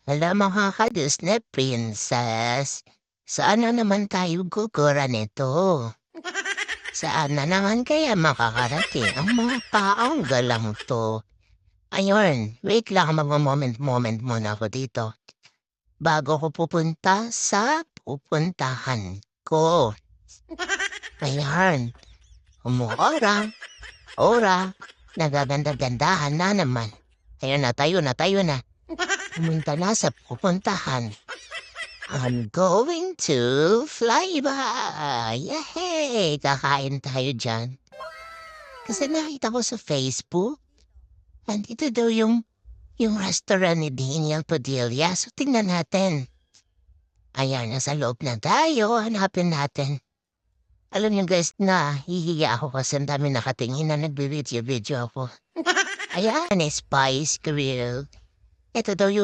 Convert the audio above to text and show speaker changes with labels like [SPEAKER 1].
[SPEAKER 1] Hala mga ka-Disney princess, saan na naman tayo gugura nito? Saan na naman kaya makakarating ang mga taong galang to? Ayun, wait lang moment muna ako dito. Bago ko pupunta sa pupuntahan ko. Ayan, umuora, ora, nagaganda-gandahan na naman. Ayun na, tayo na. Pumunta na sa pupuntahan. I'm going to fly by. Yay! Kakain tayo dyan. Kasi nakita ko sa Facebook, nandito daw yung restaurant ni Daniel Padilla. So, tingnan natin. Ayan, nasa loob na tayo. Hanapin natin. Alam niyo guys na hihiya ako kasi ang dami nakatingin na nagbe-video ako. Ayan, Spice Grill. Ito daw yung